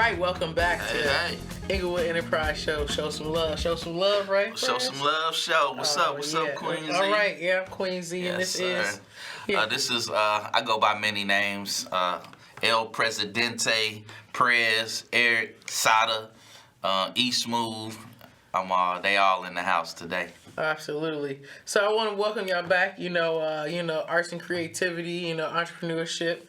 right, welcome back to Hey. Inglewood Enterprise Show. Show some love, right? Show some love, show. What's up, Queen Z? All right, yeah, I'm Queen Z, Yes, and this sir. is... This is, I go by many names. El Presidente, Prez, Eric, Sada, E Smooth. They all in the house today. Absolutely. So I want to welcome y'all back. Arts and creativity, entrepreneurship.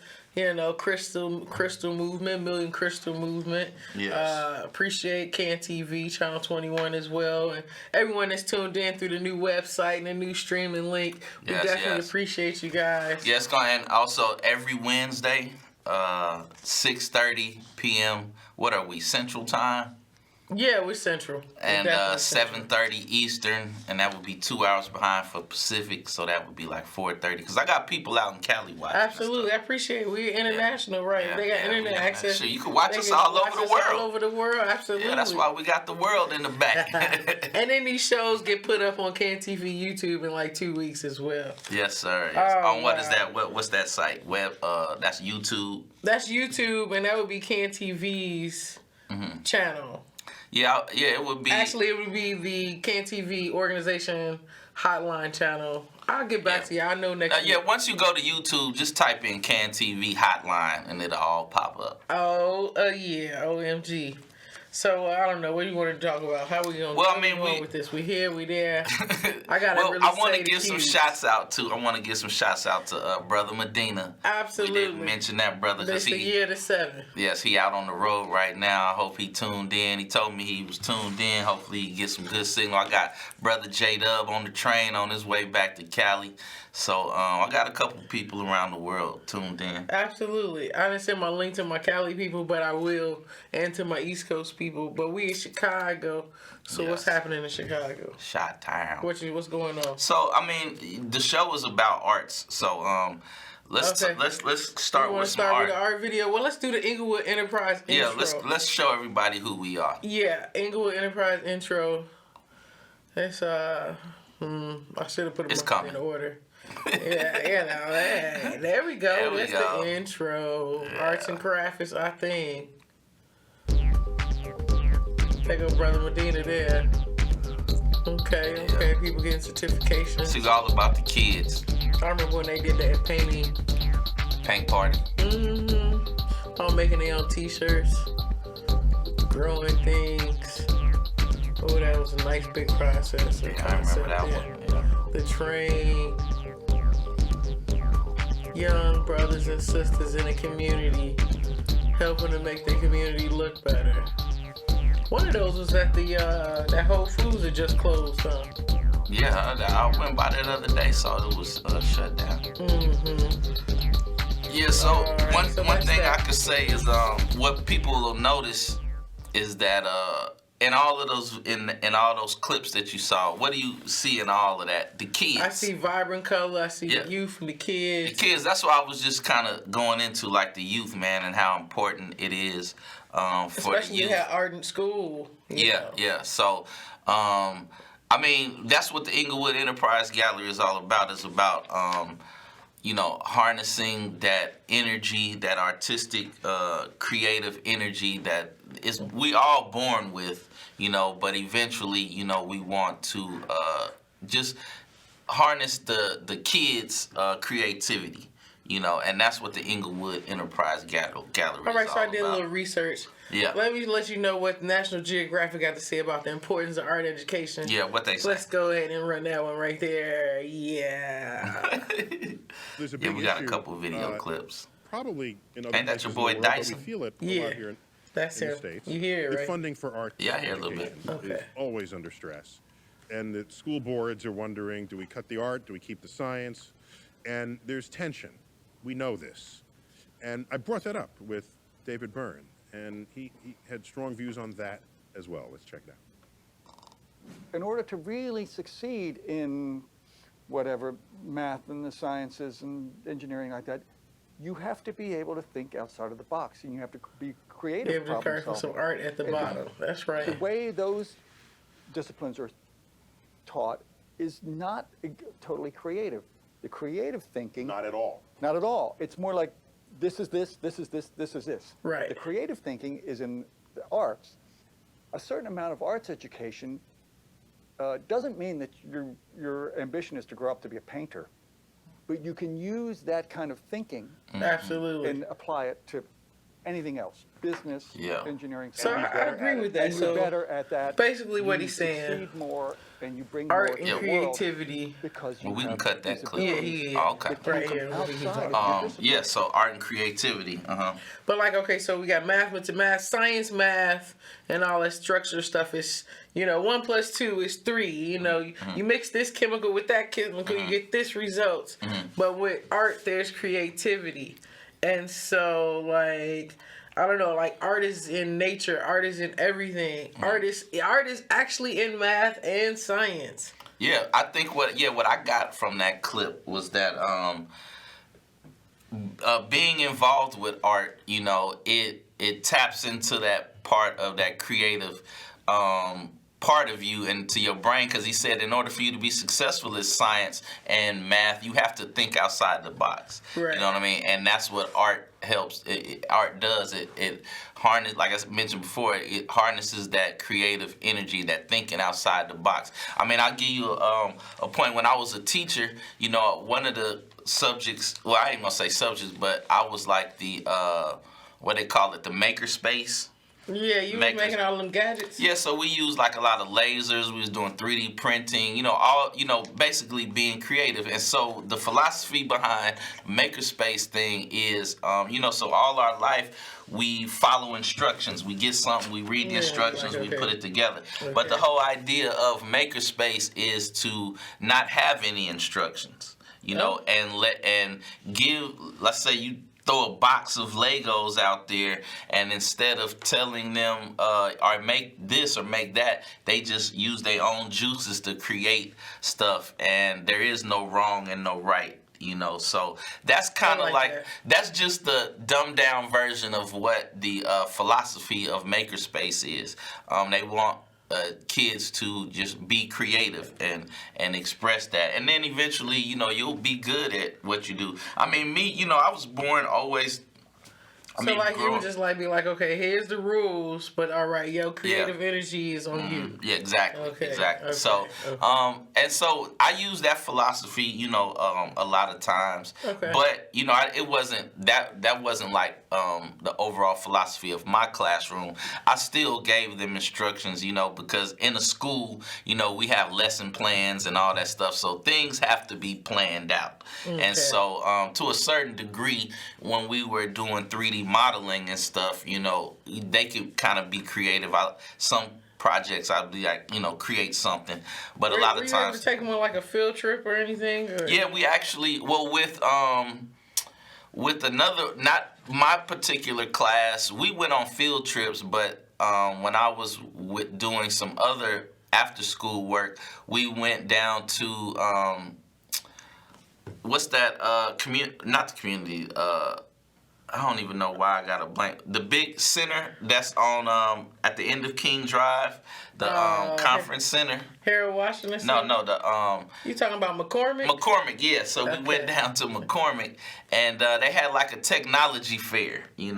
Crystal Movement, Million Crystal Movement. Yes. Appreciate CanTV, Channel 21 as well. And everyone that's tuned in through the new website and the new streaming link. We definitely appreciate you guys. Yes, and also every Wednesday, 6:30 p.m. What are we, Central Time? Yeah, we're Central. And 7:30 Eastern, and that would be 2 hours behind for Pacific, so that would be like 4:30. Because I got people out in Cali watching. Absolutely, I appreciate it. We're international, right? Yeah, they got internet access. Sure, you can watch us all over the world. All over the world, absolutely. Yeah, that's why we got the world in the back. And then these shows get put up on CanTV YouTube in like 2 weeks as well. Yes, sir. Yes. Oh, what is that? What's that site? That's YouTube. That's YouTube, and that would be CanTV's channel. Yeah, it would be. Actually, it would be the CanTV organization hotline channel. I'll get back to you. I know next week. Yeah, once you go to YouTube, just type in CanTV hotline, and it'll all pop up. Oh, yeah, OMG. So I don't know. What do you want to talk about? How we gonna go with this? We here, we there. I gotta I want to say give some shots out to. I want to give some shots out to Brother Medina. Absolutely. We didn't mention that brother because the year to 7. Yes, he out on the road right now. I hope he tuned in. He told me he was tuned in. Hopefully he gets some good signal. I got Brother J Dub on the train on his way back to Cali. So I got a couple people around the world tuned in. Absolutely. I didn't send my link to my Cali people, but I will, and to my East Coast people. But we in Chicago. So what's happening in Chicago? Shot town. What's going on? So the show is about arts. So let's start with some art. With the art video? Well, let's do the Inglewood Enterprise intro. Yeah, let's show everybody who we are. Yeah, Inglewood Enterprise intro. It's I should have put them in order. Yeah, there we go. That's the intro. Yeah. Arts and crafts is our thing. There go Brother Medina there. Okay. People getting certifications. This is all about the kids. I remember when they did that paint party. All making their own t-shirts, growing things. Oh, that was a nice big process. Yeah, I remember that one. Yeah. The train. Young brothers and sisters in the community, helping to make the community look better. One of those was at the that Whole Foods that just closed, huh? Yeah, I went by that other day, so it was shut down. Yeah, so one thing I could say is what people will notice is that in all of those in all those clips that you saw, what do you see in all of that? The kids. I see vibrant color. I see the youth and the kids. The kids. That's what I was just kind of going into, like the youth, man, and how important it is for especially the youth. You had art in school. Yeah. So, that's what the Inglewood Enterprise Gallery is all about. It's about harnessing that energy, that artistic, creative energy that is we all born with, but eventually, we want to just harness the kids' creativity, and that's what the Inglewood Enterprise Gallery is all about. All right, so I did a little research. Yeah. Let me let you know what National Geographic got to say about the importance of art education. Yeah, what they say. Let's go ahead and run that one right there. Yeah. We got a couple video clips. Probably in other Ain't that your boy places in the world, Dyson? but we feel it a lot here in That's the him. States. You hear it, right? The funding for art Yeah, I hear a little bit. is always under stress. And the school boards are wondering, do we cut the art? Do we keep the science? And there's tension. We know this. And I brought that up with David Byrne, and he had strong views on that as well. Let's check it out. In order to really succeed in whatever math and the sciences and engineering like that, you have to be able to think outside of the box, and you have to be creative. Be able to carve some art at the bottom. That's right. The way those disciplines are taught is not totally creative. The creative thinking... Not at all. Not at all. It's more like this is this, this is this, this is this. Right. The creative thinking is in the arts. A certain amount of arts education doesn't mean that your ambition is to grow up to be a painter, but you can use that kind of thinking Absolutely. and apply it to anything else, business, Yeah. engineering. So and you're I better agree at with it. that. And So you're better at that. basically what You he's saying, succeed more, and you bring art more to and the world creativity. because you Well, we can have cut that these clip. Yeah, abilities yeah. Oh, okay. that come Right from here. outside of your discipline. Yeah, so art and creativity. But like, okay, so we got math, science, math, and all that structure stuff is, 1 + 2 is 3. You mix this chemical with that chemical, you get this results. But with art, there's creativity. And so, like, I don't know, like, art is in nature, art is in everything. Art is actually in math and science. Yeah, I think what I got from that clip was that being involved with art, it taps into that part of that creative part of you into your brain, because he said in order for you to be successful in science and math, you have to think outside the box. Right. You know what I mean? And that's what art helps. Art does. It harness, like I mentioned before, it harnesses that creative energy, that thinking outside the box. I mean, I'll give you a point. When I was a teacher, one of the subjects, well, I ain't gonna say subjects, but I was like the what they call it, the maker space. Yeah, you was making all them gadgets. Yeah, so we used like a lot of lasers. We was doing 3D printing, basically being creative. And so the philosophy behind Makerspace thing is, so all our life we follow instructions. We get something, we read the instructions, we put it together. But the whole idea of Makerspace is to not have any instructions, and give. Let's say you throw a box of Legos out there, and instead of telling them or make this or make that, they just use their own juices to create stuff, and there is no wrong and no right. So that's kind of like that. That's just the dumbed down version of what the philosophy of Makerspace is. They want kids to just be creative and express that, and then eventually you'll be good at what you do. I mean, me, I was born always. You would just be like, okay, here's the rules, but all right, creative energy is on you. Yeah, exactly. Okay. Exactly. So, and so I use that philosophy, a lot of times. Okay. But it wasn't that wasn't like the overall philosophy of my classroom. I still gave them instructions, because in a school, we have lesson plans and all that stuff, so things have to be planned out. Okay. And so, to a certain degree, when we were doing 3D modeling and stuff, they could kind of be creative. Some projects I'd be like, create something, but a lot of times. Were you ever take them on like a field trip or anything? Or? Yeah, we actually, with another, not my particular class, we went on field trips, but when I was doing some other after school work, we went down to what's that not the community, I don't even know why I got a blank. The big center that's on at the end of King Drive, the conference center. Harold Washington No, Center? the You talking about McCormick? McCormick, yeah. So we went down to McCormick, and they had like a technology fair, And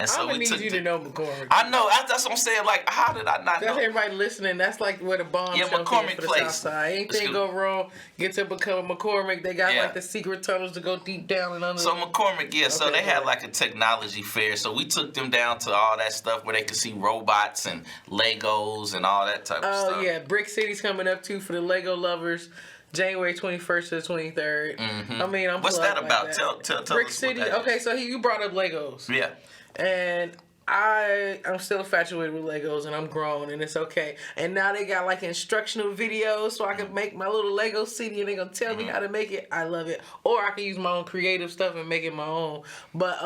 so I'm gonna need you to know McCormick. I know. That's what I'm saying. Like, how did I not know? That's everybody listening. That's like where the bomb McCormick for the Place. South Side. Anything go wrong, get to become McCormick. They got like the secret tunnels to go deep down and under. So McCormick, yeah. So they had like a technology fair. So we took them down to all that stuff where they could see robots and Legos and all that type of stuff. Oh yeah, Brick City's coming up too for the Lego lovers. January 21st to the 23rd. Mm-hmm. I mean, what's that about? Like that. Tell Brick us City. What that okay, is. so you brought up Legos. Yeah. And I'm still infatuated with Legos, and I'm grown, and it's okay. And now they got like instructional videos, so I can make my little Lego city, and they're gonna tell me how to make it. I love it. Or I can use my own creative stuff and make it my own. But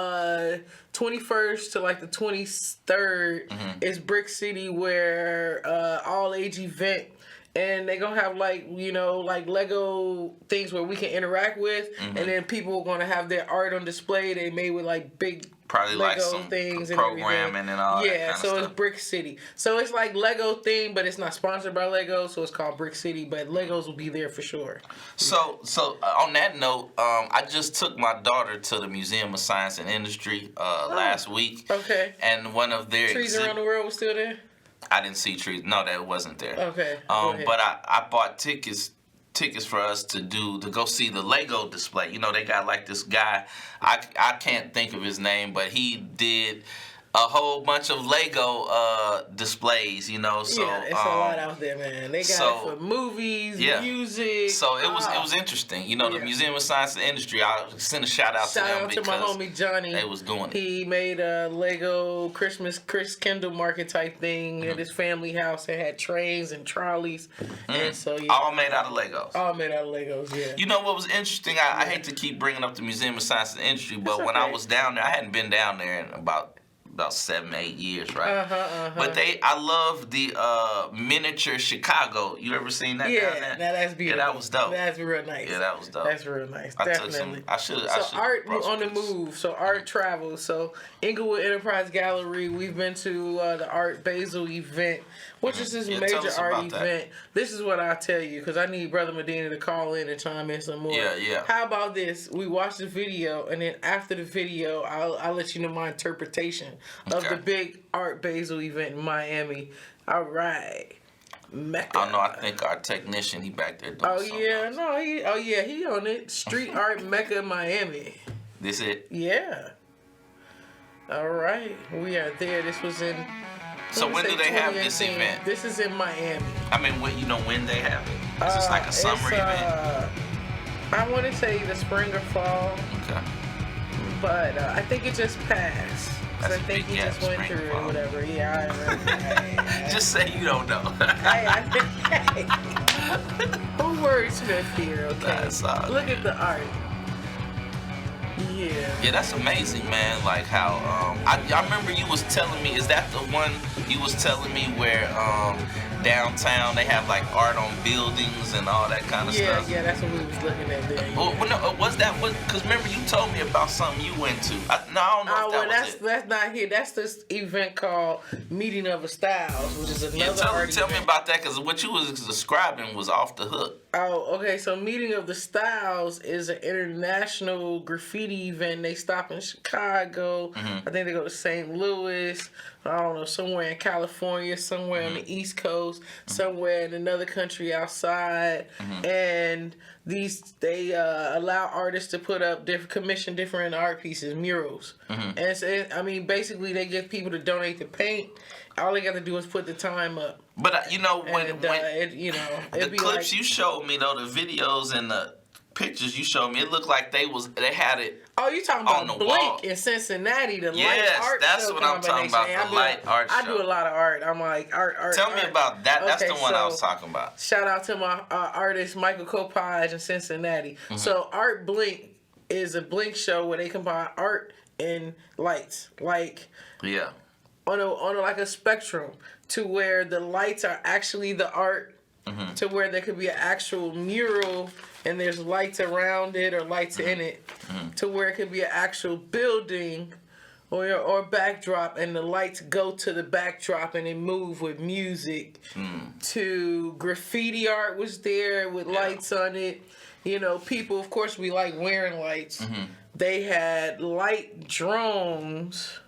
21st to like the 23rd is Brick City, where all age event. And they're going to have like Lego things where we can interact with. And then people are going to have their art on display. They made with like big Probably Lego like some things and programming everything. and all that Yeah, kind of so stuff. it's Brick City. So it's like Lego theme, but it's not sponsored by Lego, so it's called Brick City. But Legos will be there for sure. So on that note, I just took my daughter to the Museum of Science and Industry last week. Okay. And one of their Trees around the world was still there. I didn't see trees. No, that wasn't there. Okay. Go ahead. But I bought tickets for us to go see the Lego display. You know, they got like this guy. I can't think of his name, but he did a whole bunch of Lego displays. You know, so yeah, it's a lot out there, man. They got it for movies, music. So it was interesting. You know, the Museum of Science and Industry. I'll send a shout out to them Shout out to my because homie Johnny. they was doing it. He made a Lego Christmas Chris Kendall market type thing at his family house. It had trains and trolleys, and so All made out of Legos. all made out of Legos. Yeah. You know what was interesting? I hate to keep bringing up the Museum of Science and Industry, but That's when I okay. was down there, I hadn't been down there in about 7-8 years, right? But I love the miniature Chicago. You ever seen that? Yeah, down there? that's beautiful. Yeah, that was dope. That's real nice. Yeah, that was dope. That's real nice. I Definitely. took some. I should. So art brought some on the pictures. move. So art travels. So Inglewood Enterprise Gallery. We've been to the Art Basel event, which is this Yeah, tell major us art about that. event. This is what I'll tell you because I need Brother Medina to call in and chime in some more. Yeah. How about this? We watch the video, and then after the video, I'll let you know my interpretation of Okay. the big Art Basel event in Miami. All right. Mecca. I know. I think our technician, he back there doing Oh something yeah, else. no, he on it. Street Art Mecca, Miami. This it. Yeah. All right, we are there. This was in. So when do they have this 2018. event? This is in Miami. I mean, when they have it? Is this like a summer It's, event? I want to say the spring or fall, Okay. but I think it just passed. 'Cause That's I a think big he gap, just went spring through or it fall. or whatever. Yeah, I Just say you don't know. Who wordsmith here? Okay. That's all Look at the art. Yeah. Yeah, that's amazing, man. Like how I remember you was telling me. Is that the one you was telling me where downtown they have like art on buildings and all that kind of Yeah, stuff? yeah, that's what we was looking at there. Well, no, was that what? Because remember you told me about something you went to. I don't know Oh, if well, that was it. that's not here. That's this event called Meeting of the Styles, which is another Yeah, art tell me event. about that because what you was describing was off the hook. Oh, okay. So Meeting of the Styles is an international graffiti event. They stop in Chicago. Mm-hmm. I think they go to St. Louis. I don't know, somewhere in California, somewhere on Mm-hmm. the East Coast, somewhere in another country outside. Mm-hmm. And they allow artists to put up commission different art pieces, murals. Mm-hmm. And so, I mean, basically they get people to donate the paint. All they got to do is put the time up. But you know when And the it'd be clips like, you showed me though, the videos and the pictures you showed me, it looked like they had it. oh, you talking on about the Blink wall. in Cincinnati, the Yes, light art that's show what I'm talking about, combination. the light art I show. do a lot of art. I'm like art. Tell me art. about that. That's Okay, the one I was so- talking about. Shout out to my artist Michael Kopage in Cincinnati. Mm-hmm. So Art Blink is a Blink show where they combine art and lights, like Yeah. on a like a spectrum, to where the lights are actually the art, Mm-hmm. to where there could be an actual mural and there's lights around it or lights in it, Mm-hmm. to where it could be an actual building or backdrop and the lights go to the backdrop and they move with music. To graffiti art was there with lights on it. You know, people, of course, we like wearing lights. They had light drones.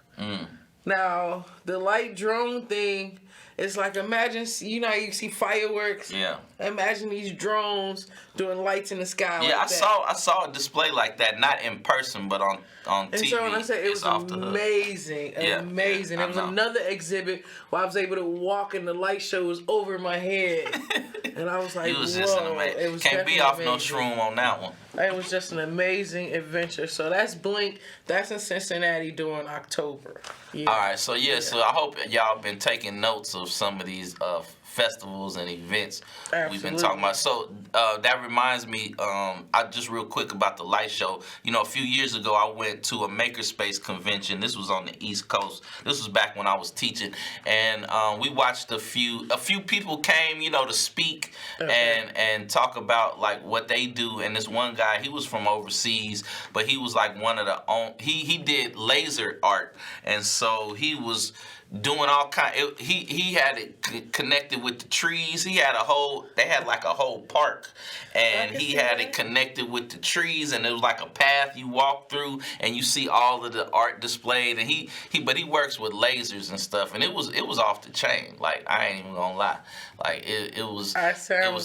Now, the light drone thing is like, imagine, you know how you see fireworks? Yeah. Imagine these drones doing lights in the sky Yeah, like that. I saw a display like that, not in person, but on And TV. so when I said it It's was off the hook. amazing, Yeah, amazing. yeah, I It was know. another exhibit where I was able to walk and the light show was over my head. And I was like, It was whoa. just an It amazing. was Can't be definitely off no amazing. shroom on that one. It was just an amazing adventure. So that's Blink. That's in Cincinnati during October. Yeah. All right, so so I hope y'all been taking notes of some of these festivals and events we've been talking about. So that reminds me, I just real quick about the light show. You know, a few years ago, I went to a Makerspace convention. This was on the East Coast. This was back when I was teaching, and we watched a few people came, you know, to speak and talk about like what they do. And this one guy guy. He was from overseas, but he was like one of the he did laser art, and so he was doing all kind. He had it connected with the trees. He had they had like a whole park, and he had it connected with the trees, and it was like a path you walk through, and you see all of the art displayed. And but he works with lasers and stuff, and it was off the chain. Like, I ain't even gonna lie, like it was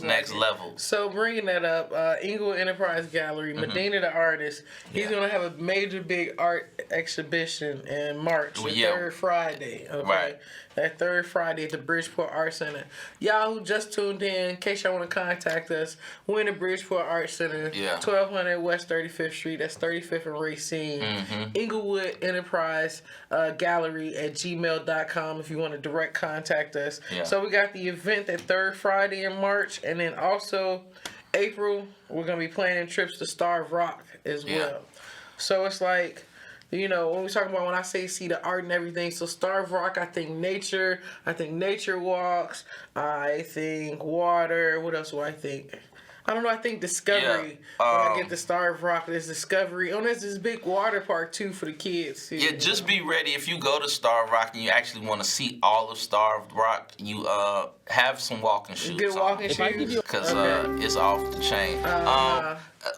next level. So bringing that up, Inglewood Enterprise Gallery, Medina the artist, he's gonna have a major big art exhibition in March, the third Friday. Okay. Right. That third Friday at the Bridgeport Art Center. Y'all who just tuned in case y'all want to contact us, we're in the Bridgeport Art Center, 1200 West 35th Street. That's 35th and Racine. Inglewood Enterprise Gallery at gmail.com if you want to direct contact us. Yeah. So we got the event that third Friday in March, and then also April, we're going to be planning trips to Starved Rock as well. So it's like, you know, when we talking about, when I say see the art and everything, so Starved Rock, I think nature walks, I think water, what else do I think? I don't know, I think Discovery. When I get to Starved Rock, there's Discovery. Oh, there's this big water park, too, for the kids. Too, yeah, just be ready. If you go to Starved Rock and you actually want to see all of Starved Rock, you have some walking shoes. Good walking shoes? Because it's off the chain.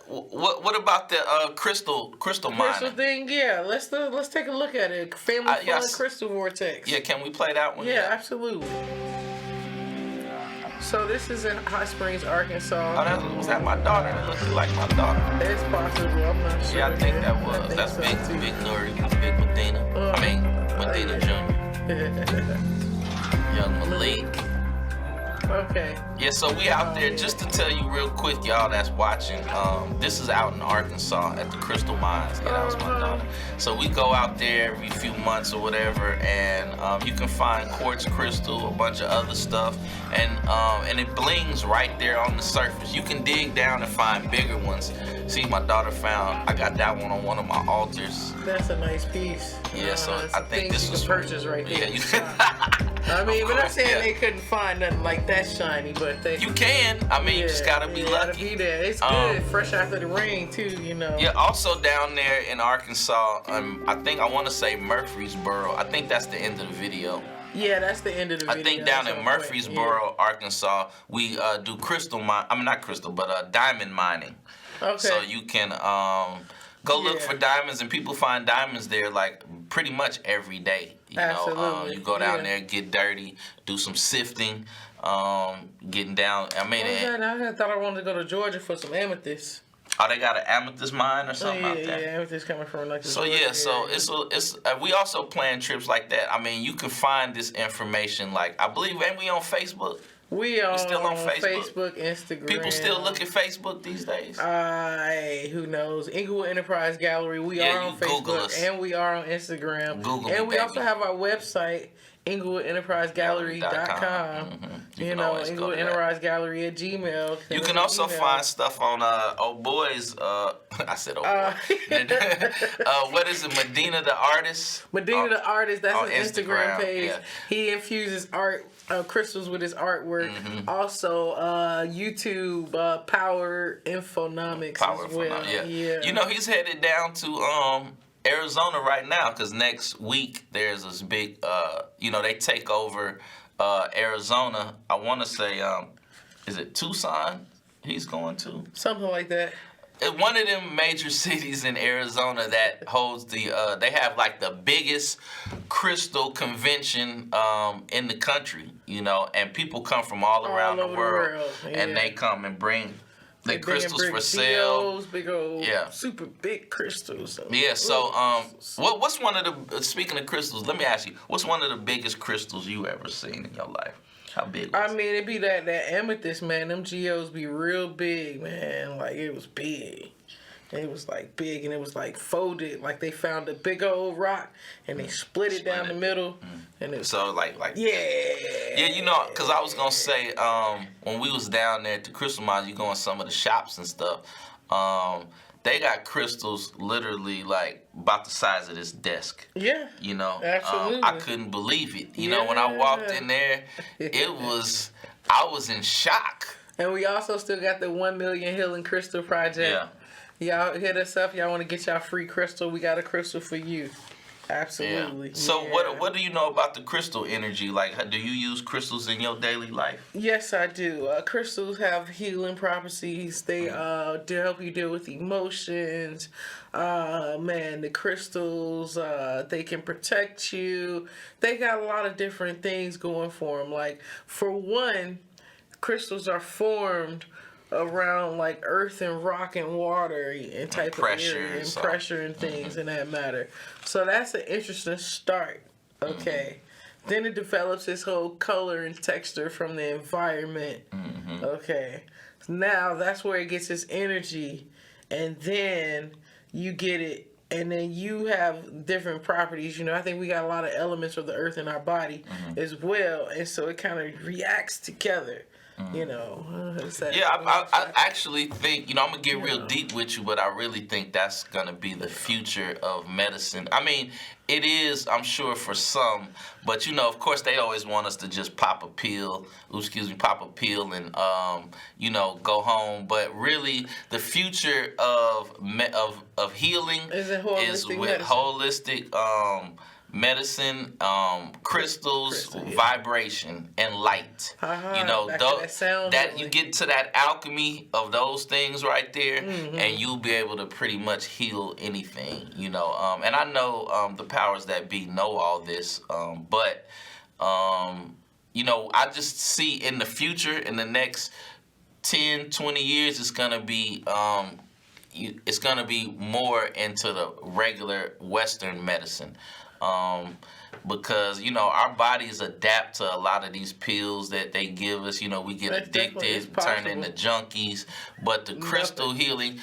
What about the crystal Crystal mining? thing, yeah. Let's take a look at it. Family Fun Crystal Vortex. Yeah, can we play that one? Yeah, absolutely. So this is in Hot Springs, Arkansas. Oh, was that my daughter? That looked like my daughter. It's possible. I'm not sure. Yeah, I think that was. That's so big Nuri, big Medina. Medina Jr. Young Malik. Okay. Yeah, so we out there, just to tell you real quick, y'all that's watching, this is out in Arkansas at the Crystal Mines. Yeah, that was my daughter. So we go out there every few months or whatever, and you can find quartz crystal, a bunch of other stuff, and it blings right there on the surface. You can dig down and find bigger ones. See, my daughter I got that one on one of my altars. That's a nice piece. Yeah, so I think this was you can purchase right there. Yeah, I mean, we're not saying they couldn't find nothing like that shiny, but you can. I mean, you just gotta be lucky. Gotta be there. It's good, fresh after the rain too, you know. Yeah. Also down there in Arkansas, I want to say Murfreesboro. I think that's the end of the video. Yeah, that's the end of the video. I think down in Murfreesboro, Arkansas, we do diamond mining. Okay. So you can go look for diamonds, and people find diamonds there like pretty much every day. You know, you go down there, get dirty, do some sifting, getting down. I mean, I thought I wanted to go to Georgia for some amethyst. Oh, they got an amethyst mine or something out there. Yeah, amethyst coming from like. So it's we also plan trips like that. I mean, you can find this information like, I believe, ain't we on Facebook? We are still on Facebook, Instagram. People still look at Facebook these days. Who knows? Inglewood Enterprise Gallery. We are on Facebook and we are on Instagram. And we also have our website, InglewoodEnterpriseGallery.com. You know, Inglewood Enterprise Gallery at Gmail. You can also find stuff on Old Boys. I said Old Boy. What is it? Medina the Artist. Medina the Artist. That's his Instagram page. Yeah. He infuses art. Crystals with his artwork. Also, YouTube, Power Infonomics as well. Yeah. You know, he's headed down to Arizona right now because next week there's this big, they take over Arizona. I want to say, is it Tucson he's going to? Something like that. One of them major cities in Arizona that holds they have like the biggest crystal convention in the country, you know, and people come from all around the world. And they come and bring the crystals for sale. Big old, super big crystals. So what's one of the, speaking of crystals, let me ask you, what's one of the biggest crystals you ever seen in your life? How big was it? I mean, it be that amethyst, man. Them geos be real big, man. Like, it was big. It was, like, big, and it was, like, folded. Like, they found a big old rock, and they split it down the middle. And it was so, like... Yeah. Yeah, you know, because I was going to say, when we was down there at the Crystal Mines, you go in some of the shops and stuff, they got crystals literally like about the size of this desk. Yeah. You know, absolutely. I couldn't believe it. You know, when I walked in there, I was in shock. And we also still got the 1 Million Healing Crystal Project. Yeah. Y'all hit us up. Y'all want to get y'all free crystal? We got a crystal for you. Absolutely. Yeah. So Yeah. what do you know about the crystal energy? Like, do you use crystals in your daily life? Yes, I do. Crystals have healing properties. They to help you deal with emotions. Man, the crystals, they can protect you. They got a lot of different things going for them. Like, for one, crystals are formed around like earth and rock and water and type pressure of area and so. pressure and things in that matter. So that's an interesting start. Okay. Then it develops this whole color and texture from the environment. Okay. Now that's where it gets its energy. And then you get it. And then you have different properties. You know, I think we got a lot of elements of the earth in our body as well. And so it kind of reacts together. You know, I actually think, I'm going to get real deep with you, but I really think that's going to be the future of medicine. I mean, it is, I'm sure, for some, but, of course, they always want us to just pop a pill and, go home. But really, the future of healing is with holistic medicine, crystals, vibration, and light. That you get to that alchemy of those things right there, and you'll be able to pretty much heal anything. And I know the powers that be know all this, but I just see in the future, in the next 10, 20 years, it's gonna be more into the regular Western medicine. Because our bodies adapt to a lot of these pills that they give us. We get addicted, turn into junkies. But the crystal healing,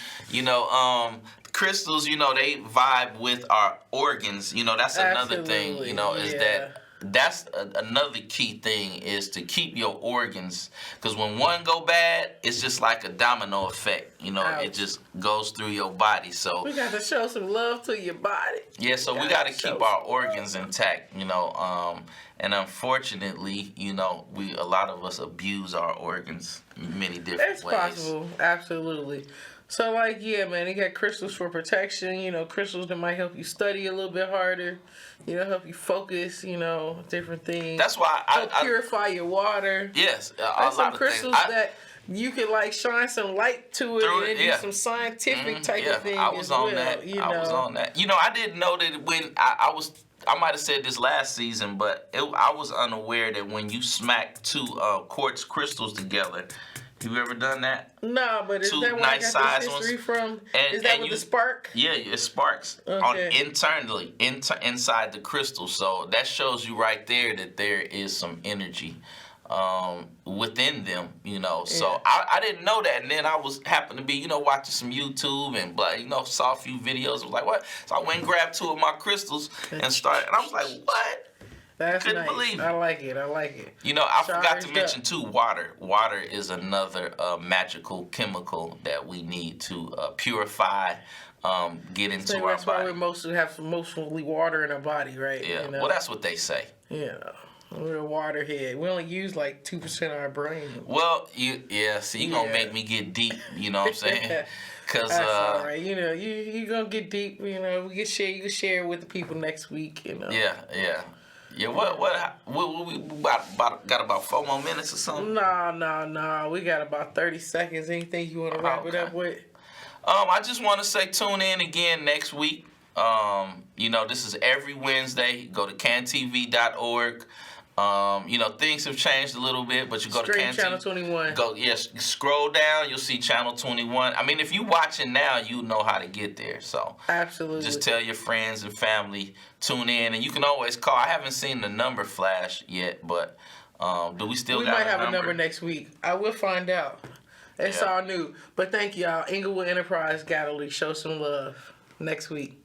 crystals, they vibe with our organs. That's another thing. Is that. That's another key thing, is to keep your organs, because when one go bad, it's just like a domino effect. It just goes through your body. So we got to show some love to your body. Yeah, so we got to keep our organs intact. And unfortunately, a lot of us abuse our organs in many different ways. It's possible, absolutely. So, like, yeah, man, they got crystals for protection, crystals that might help you study a little bit harder, help you focus, different things. That's why help purify your water. Yes, There's some crystals that you can, like, shine some light to it and do some scientific type of thing I was on that. I was on that. I didn't know that when I might have said this last season, but I was unaware that when you smack two quartz crystals together. You ever done that? No, but is that where nice I got this history from? Is that with the spark? Yeah, it sparks internally inside the crystal. So that shows you right there that there is some energy within them. So I didn't know that, and then I happened to be watching some YouTube and saw a few videos. I was like, what? So I went and grabbed two of my crystals and started, and I was like, what? That's Couldn't nice. believe it. I like it. I forgot to mention too, water. Water is another magical chemical that we need to purify, get into our that's why body. we mostly have mostly water in our body, right? Yeah. Well, that's what they say. Yeah. We're a waterhead. We only use like 2% of our brain. Well, so you gonna make me get deep. You know what I'm saying? Cause that's all right. You gonna get deep. You can share it with the people next week. Yeah. Yeah, what we got about 4 more minutes or something? No. We got about 30 seconds. Anything you want to wrap it up with? I just want to say tune in again next week. This is every Wednesday. Go to cantv.org. Things have changed a little bit, but you go to Channel 21. Scroll down, you'll see Channel 21. I mean, if you watching now, you know how to get there. So absolutely, just tell your friends and family, tune in, and you can always call. I haven't seen the number flash yet, but do we still? We might have a number next week. I will find out. It's all new, but thank y'all. Inglewood Enterprise Gallery. Show some love next week.